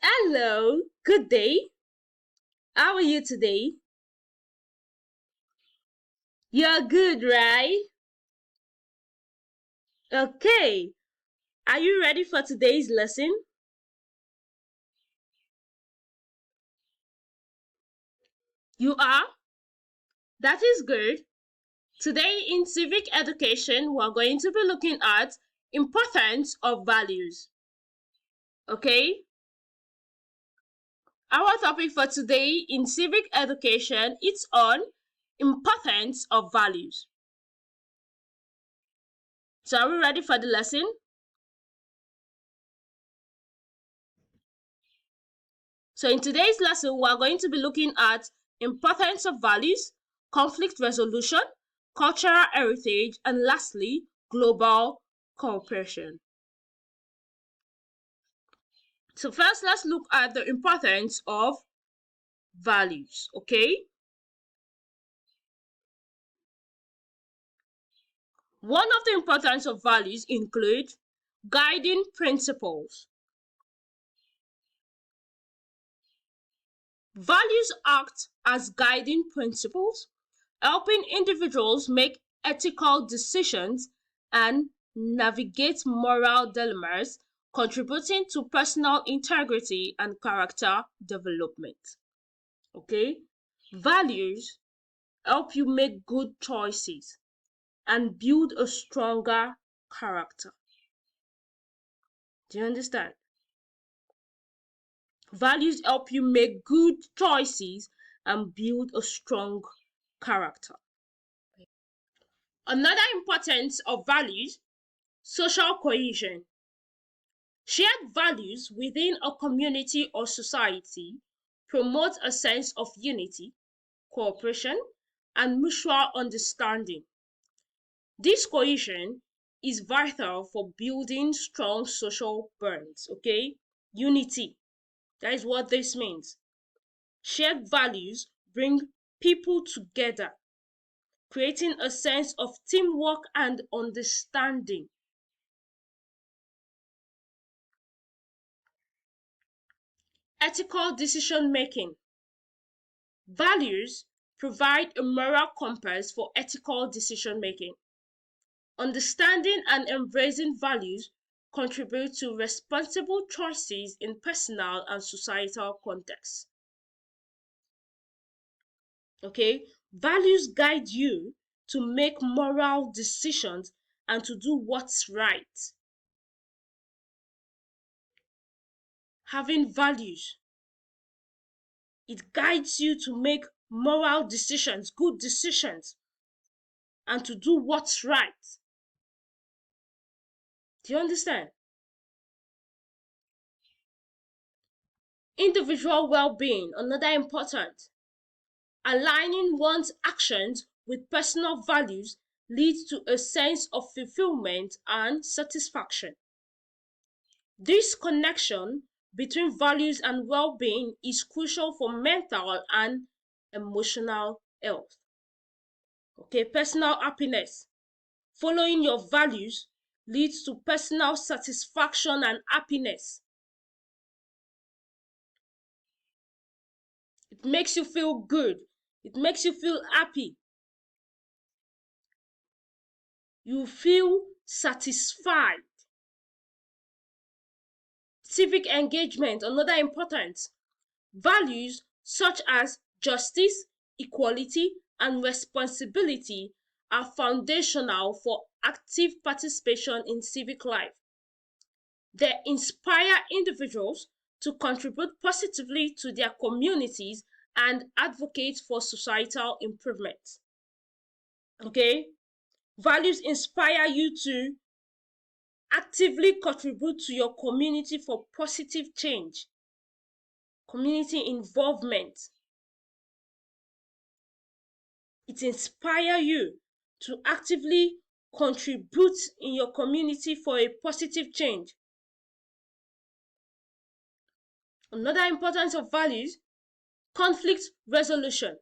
Hello, good day. How are you today? You're good, right? Okay. Are you ready for today's lesson? You are? That is good. Today in civic education, we're going to be looking at importance of values. Okay? Our topic for today in civic education is on importance of values. So are we ready for the lesson? So in today's lesson, we're going to be looking at importance of values, conflict resolution, cultural heritage, and lastly, global cooperation. So first, let's look at the importance of values, okay? One of the importance of values include guiding principles. Values act as guiding principles, helping individuals make ethical decisions and navigate moral dilemmas, contributing to personal integrity and character development. Okay? Values help you make good choices and build a stronger character. Do you understand? Values help you make good choices and build a strong character. Another importance of values, social cohesion. Shared values within a community or society promote a sense of unity, cooperation, and mutual understanding. This cohesion is vital for building strong social bonds, okay? Unity. That is what this means. Shared values bring people together, creating a sense of teamwork and understanding. Ethical decision making. Values provide a moral compass for ethical decision making. Understanding and embracing values contribute to responsible choices in personal and societal contexts. Okay, values guide you to make moral decisions and to do what's right. Having values, it guides you to make moral decisions, good decisions, and to do what's right. Do you understand? Individual well-being, another important. Aligning one's actions with personal values leads to a sense of fulfillment and satisfaction. This connection between values and well-being is crucial for mental and emotional health. Okay, personal happiness. Following your values leads to personal satisfaction and happiness. It makes you feel good. It makes you feel happy. You feel satisfied. Civic engagement, another important. Values such as justice, equality, and responsibility are foundational for active participation in civic life. They inspire individuals to contribute positively to their communities and advocate for societal improvement. Okay? Values inspire you to actively contribute to your community for positive change, community involvement. It inspires you to actively contribute in your community for a positive change. Another importance of values, conflict resolution.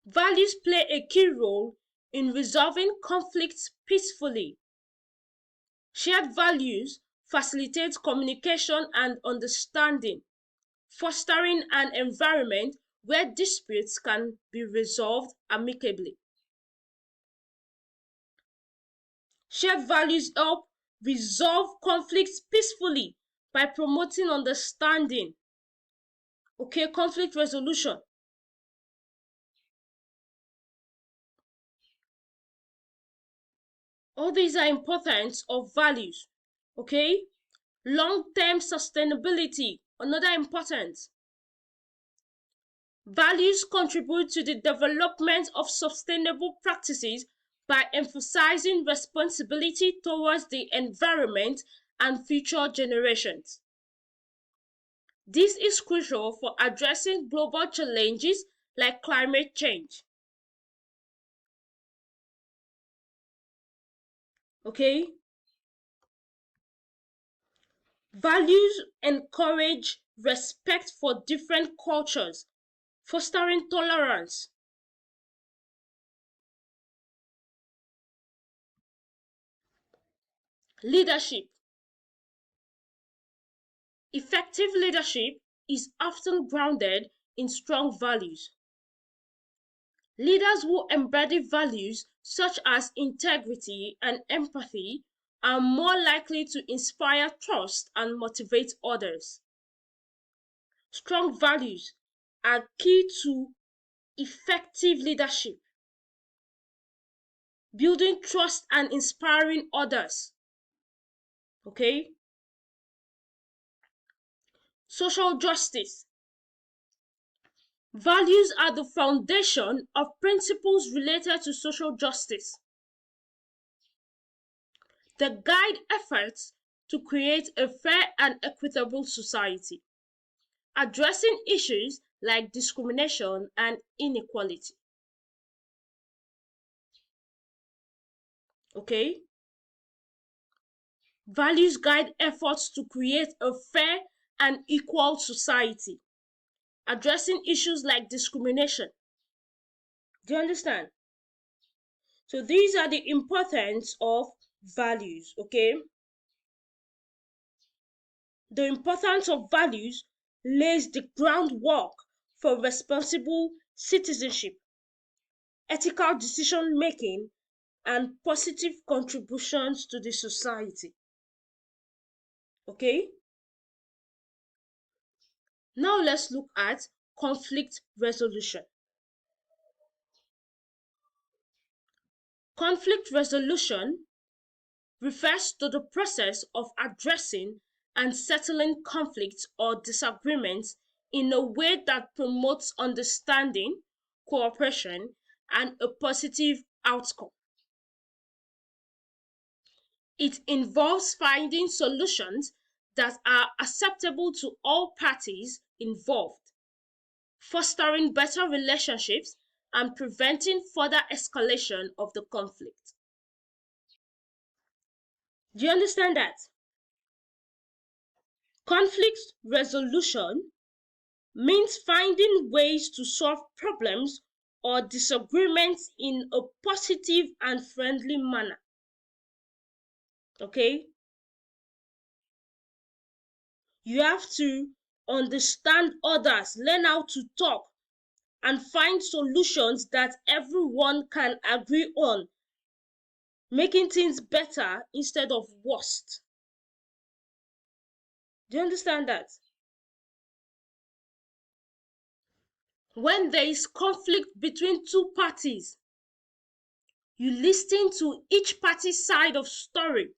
Values play a key role in resolving conflicts peacefully. Shared values facilitates communication and understanding, fostering an environment where disputes can be resolved amicably. Shared values help resolve conflicts peacefully by promoting understanding. Okay, conflict resolution. All these are important of values. Okay, long-term sustainability, another important. Values contribute to the development of sustainable practices by emphasizing responsibility towards the environment and future generations. This is crucial for addressing global challenges like climate change. Okay? Values encourage respect for different cultures, fostering tolerance. Leadership. Effective leadership is often grounded in strong values. Leaders who embody values such as integrity and empathy are more likely to inspire trust and motivate others. Strong values are key to effective leadership, building trust and inspiring others. Okay? Social justice. Values are the foundation of principles related to social justice. They guide efforts to create a fair and equitable society, addressing issues like discrimination and inequality. Okay? Values guide efforts to create a fair and equal society, addressing issues like discrimination. Do you understand? So these are the importance of values, okay? The importance of values lays the groundwork for responsible citizenship, ethical decision making, and positive contributions to the society. Okay? Now let's look at conflict resolution. Conflict resolution refers to the process of addressing and settling conflicts or disagreements in a way that promotes understanding, cooperation, and a positive outcome. It involves finding solutions that are acceptable to all parties involved, fostering better relationships, and preventing further escalation of the conflict. Do you understand that? Conflict resolution means finding ways to solve problems or disagreements in a positive and friendly manner. Okay? You have to understand others, learn how to talk, and find solutions that everyone can agree on, making things better instead of worse. Do you understand that? When there is conflict between two parties, you listen to each party's side of story.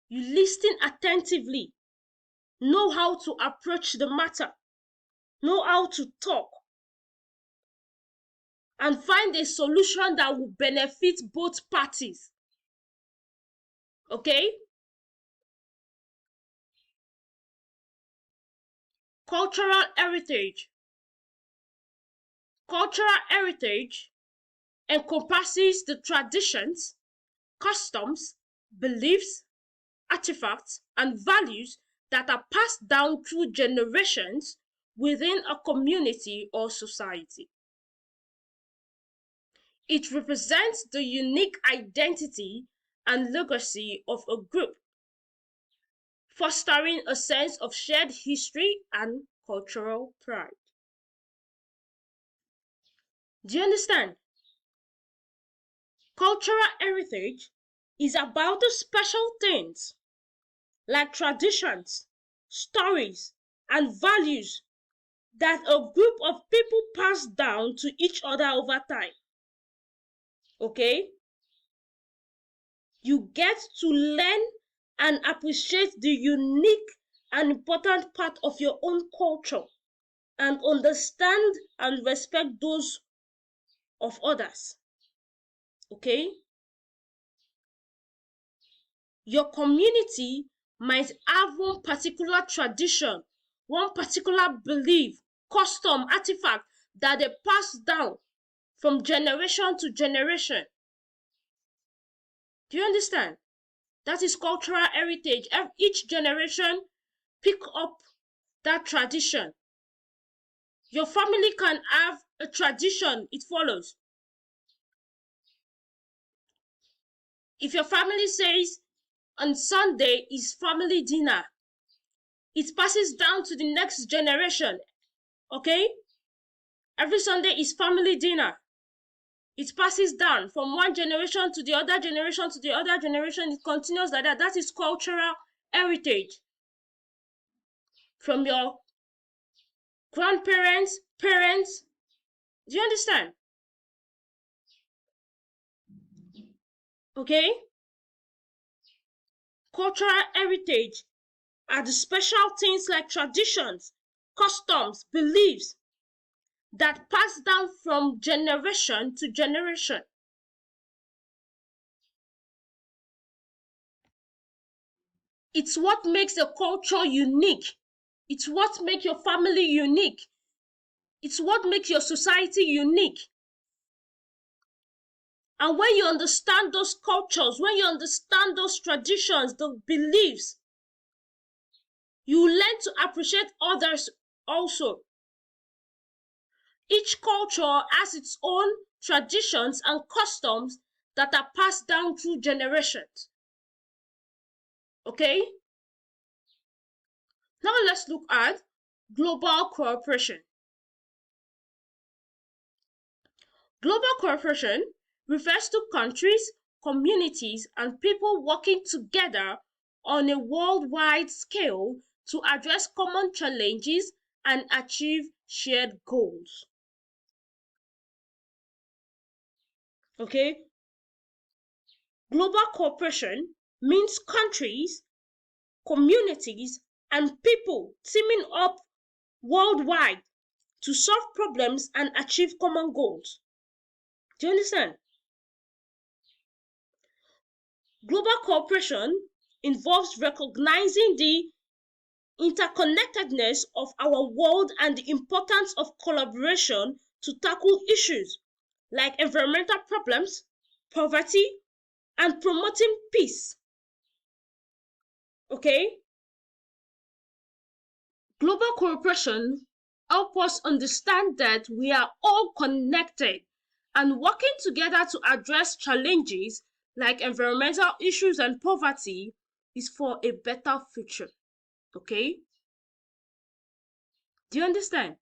You listen attentively, know how to approach the matter, know how to talk, and find a solution that will benefit both parties. Okay? Cultural heritage. Cultural heritage encompasses the traditions, customs, beliefs, artifacts, and values that are passed down through generations within a community or society. It represents the unique identity and legacy of a group, fostering a sense of shared history and cultural pride. Do you understand? Cultural heritage is about the special things like traditions, stories, and values that a group of people pass down to each other over time. Okay? You get to learn and appreciate the unique and important part of your own culture and understand and respect those of others. Okay? Your community might have one particular tradition, one particular belief, custom, artifact that they pass down from generation to generation. Do you understand? That is cultural heritage. Each generation pick up that tradition. Your family can have a tradition it follows. If your family says on Sunday is family dinner, it passes down to the next generation. Okay? Every Sunday is family dinner. It passes down from one generation to the other generation to the other generation. It continues like that. That is cultural heritage. From your grandparents, parents. Do you understand? Okay? Cultural heritage are the special things like traditions, customs, beliefs that pass down from generation to generation. It's what makes a culture unique. It's what makes your family unique. It's what makes your society unique. And when you understand those cultures, when you understand those traditions, the beliefs, you learn to appreciate others also. Each culture has its own traditions and customs that are passed down through generations. Okay? Now let's look at global cooperation. Global cooperation refers to countries, communities, and people working together on a worldwide scale to address common challenges and achieve shared goals. Okay? Global cooperation means countries, communities, and people teaming up worldwide to solve problems and achieve common goals. Do you understand? Global cooperation involves recognizing the interconnectedness of our world and the importance of collaboration to tackle issues like environmental problems, poverty, and promoting peace. Okay? Global cooperation helps us understand that we are all connected and working together to address challenges like environmental issues and poverty is for a better future. Okay? Do you understand?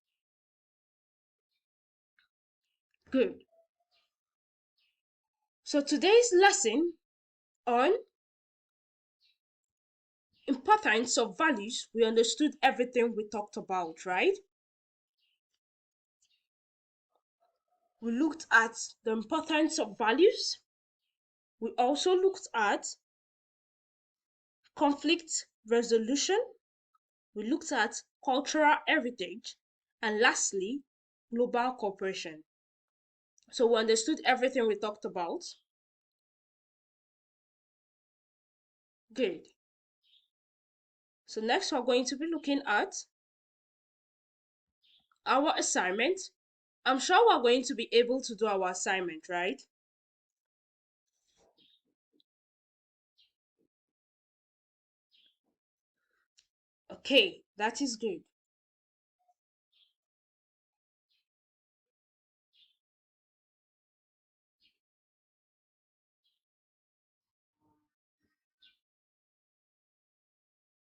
Good. So today's lesson on importance of values, we understood everything we talked about, right? We looked at the importance of values. We also looked at conflict resolution. We looked at cultural heritage. And lastly, global cooperation. So we understood everything we talked about. Good. So next we're going to be looking at our assignment. I'm sure we're going to be able to do our assignment, right? Okay, that is good.